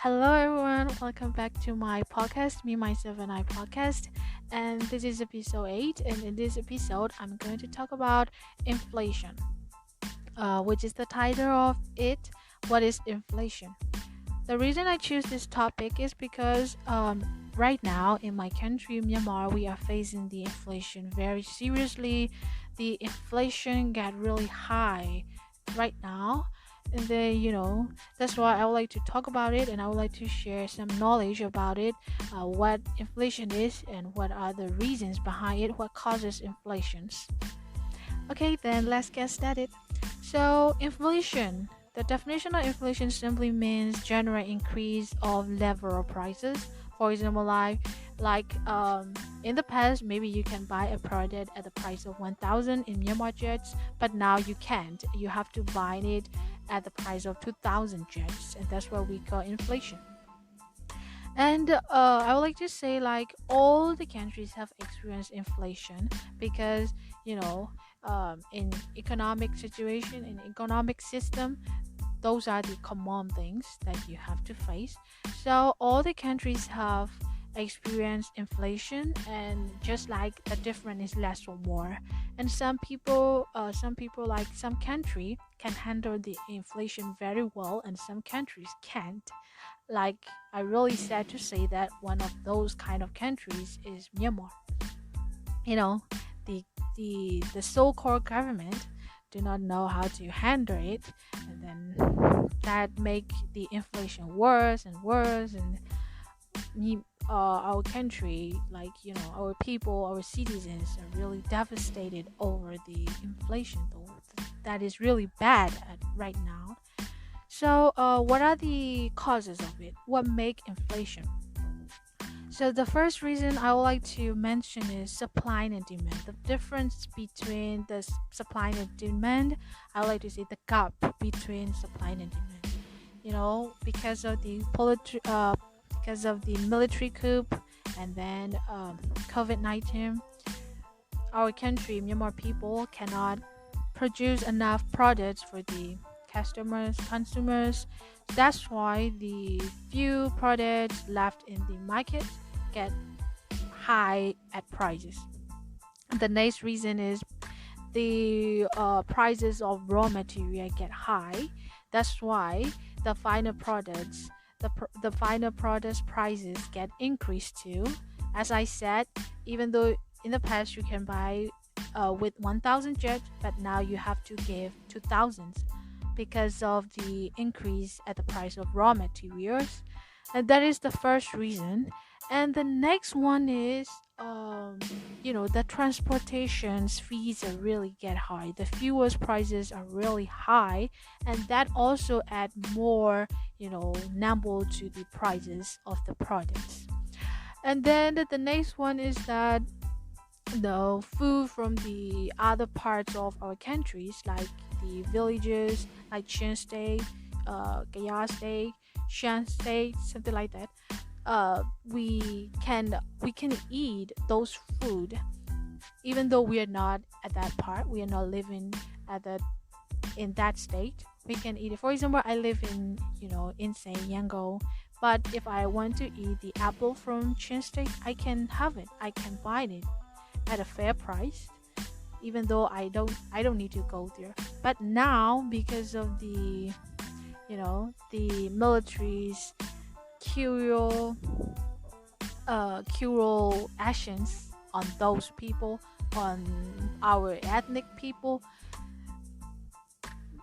Hello, everyone. Welcome back to my podcast, Me, Myself, and I podcast. And this is episode 8. And in this episode, I'm going to talk about inflation, which is the title of it. What is inflation? The reason I choose this topic is because right now in my country, Myanmar, we are facing the inflation very seriously. The inflation got really high right now. And then, that's why I would like to talk about it and I would like to share some knowledge about it, what inflation is and what are the reasons behind it, what causes inflations. Okay, then let's get started. So, inflation. The definition of inflation simply means general increase of level of prices. For example, in the past, maybe you can buy a product at the price of 1,000 in Myanmar jets, but now you can't. You have to buy it at the price of 2,000 jets, and that's what we call inflation. And I would like to say, all the countries have experienced inflation because, in economic situation, in economic system, those are the common things that you have to face. So all the countries have experienced inflation, and just like the difference is less or more. And some people like some country can handle the inflation very well, and some countries can't. Like, I really sad to say that one of those kind of countries is Myanmar. You know, the the so-called government do not know how to handle it, and then that make the inflation worse and worse. And our country, our people, our citizens are really devastated over the inflation, though that is really bad right now. So, what are the causes of it? What make inflation? So the first reason I would like to mention is supply and demand. The difference between the supply and demand, I would like to say the gap between supply and demand. Because of because of the military coup, and then COVID-19, our country, Myanmar people, cannot produce enough products for the consumers. That's why the few products left in the market get high at prices. The next reason is the prices of raw material get high. That's why the final products the final products prices get increased too. As I said, even though in the past you can buy with 1,000 jet, but now you have to give 2,000 because of the increase at the price of raw materials. And that is the first reason. And the next one is the transportation fees are really get high, the fuel prices are really high, and that also add more number to the prices of the products. And then the next one is that the food from the other parts of our countries, like the villages, like Chen State, Gaya State, Shan State, something like that. We can eat those food, even though we are not at that part. We are not living in that state. We can eat it. For example, I live in say Yangon, but if I want to eat the apple from Chen State, I can have it. I can buy it at a fair price, even though I don't need to go there. But now, because of the military's cruel actions on those people, on our ethnic people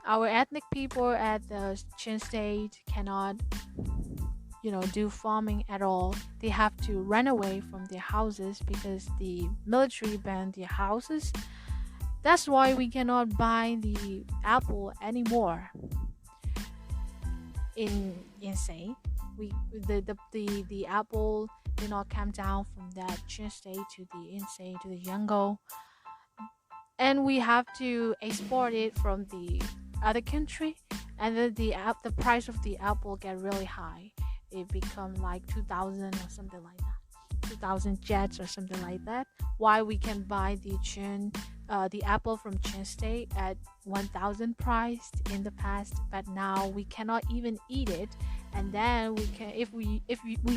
at the Chin State cannot do farming at all. They have to run away from their houses because the military banned their houses. That's why we cannot buy the apple anymore in say the apple did not come down from that Chin State to the Insay to the Yangon, and we have to export it from the other country, and then the price of the apple get really high. It become like 2,000 or something like that, 2,000 jets or something like that. Why we can buy the apple from Chen State at 1,000 priced in the past, but now we cannot even eat it And then we can, if we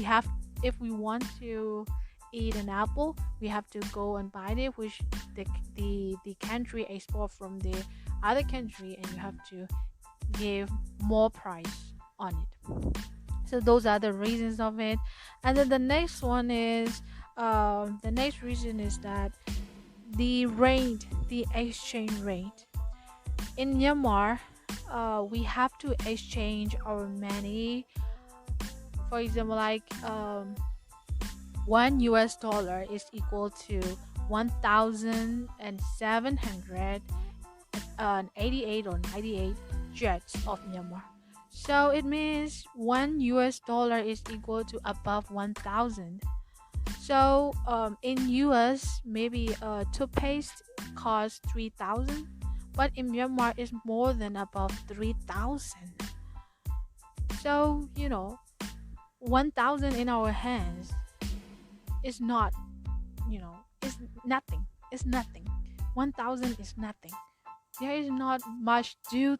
have, if we want to eat an apple, we have to go and buy it, which the country export from the other country, and you have to give more price on it. So those are the reasons of it. And then the next one is, the next reason is that the exchange rate in Myanmar. We have to exchange our money. For example, like, $1 is equal to 1,788 or 98 jets of Myanmar. So it means $1 is equal to above 1,000. So in US, maybe toothpaste costs 3,000, but in Myanmar it's more than above 3,000. So 1,000 in our hands is not, it's nothing. It's nothing. 1,000 is nothing. There is not much do.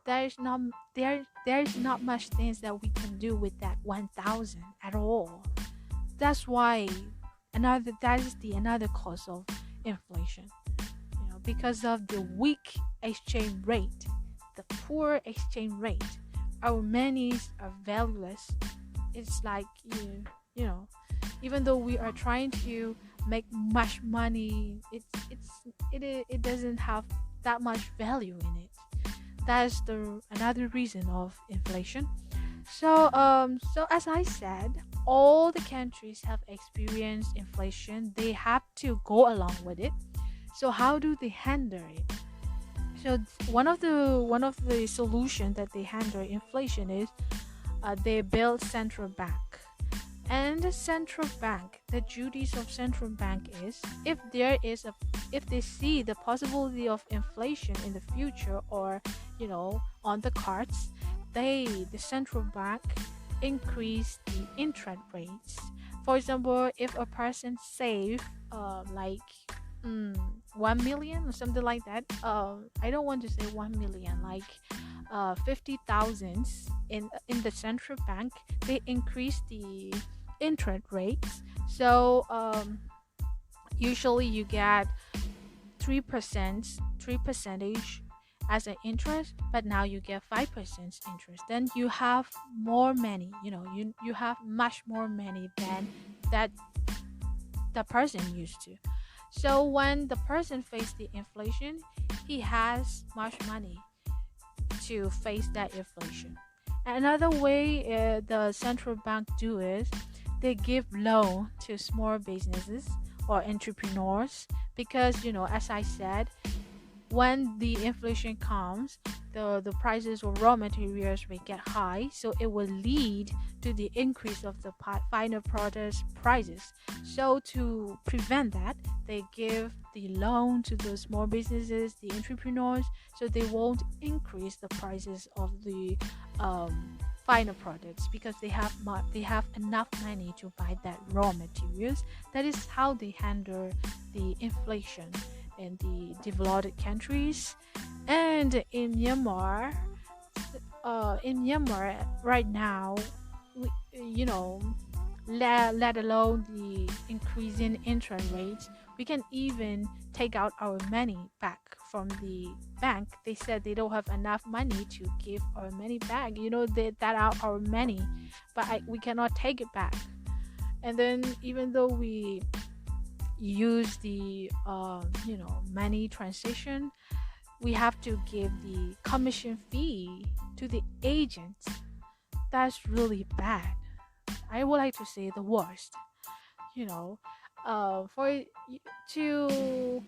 There is not there is not much things that we can do with that 1,000 at all. That's why that is the another cause of inflation. Because of the weak exchange rate, the poor exchange rate, our monies are valueless. It's like, even though we are trying to make much money, it doesn't have that much value in it. That's the another reason of inflation. So as I said, all the countries have experienced inflation. They have to go along with it. So how do they handle it? So one of the solutions that they handle inflation is, they build central bank. And the central bank, the duties of central bank is, if they see the possibility of inflation in the future, or on the cards, the central bank increase the interest rates. For example, if a person save like 1 million or something like that, I don't want to say 1 million, like 50,000 in the central bank, they increase the interest rates. So usually you get 3 percentage as an interest, but now you get 5% interest. Then you have more money. You have much more money than that the person used to. So when the person faces the inflation, he has much money to face that inflation. Another way the central bank do is, they give loan to small businesses or entrepreneurs, because as I said, when the inflation comes, the prices of raw materials will get high, so it will lead to the increase of the final product prices. So to prevent that, they give the loan to the small businesses, the entrepreneurs, so they won't increase the prices of the final products, because they have enough money to buy that raw materials. That is how they handle the inflation in the developed countries. And in Myanmar right now, let alone the increasing interest rates, we can even take out our money back from the bank. They said they don't have enough money to give our money back. That are our money, but we cannot take it back. And then even though we use the money transition, we have to give the commission fee to the agents. That's really bad. I would like to say the worst. For to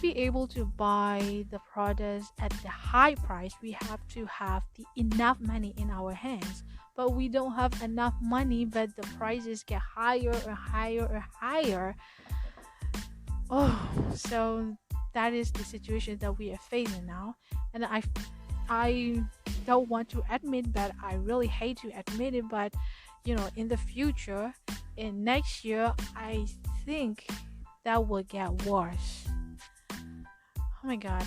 be able to buy the products at the high price, we have to have the enough money in our hands. But we don't have enough money, but the prices get higher and higher and higher. So that is the situation that we are facing now. And I don't want to admit that, I really hate to admit it, but in the future, in next year, I think that will get worse. Oh my god,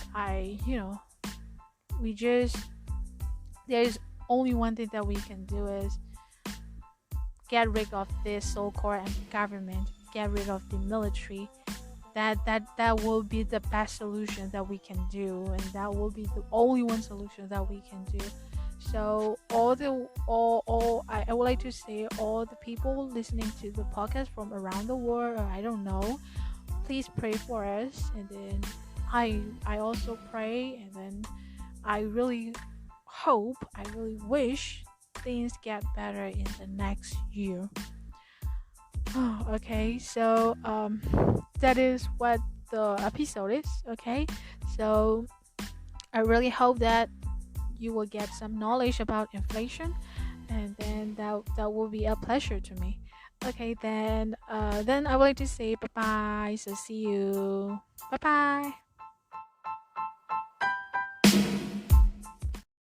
there's only one thing that we can do is get rid of this so-called government, get rid of the military. That will be the best solution that we can do, and that will be the only one solution that we can do. So I would like to say all the people listening to the podcast from around the world, or I don't know, please pray for us. And then I also pray, and then I really hope, I really wish things get better in the next year. Okay, so that is what the episode is. Okay, so I really hope that you will get some knowledge about inflation, and then that will be a pleasure to me. Okay, then I would like to say bye bye. So see you. Bye bye.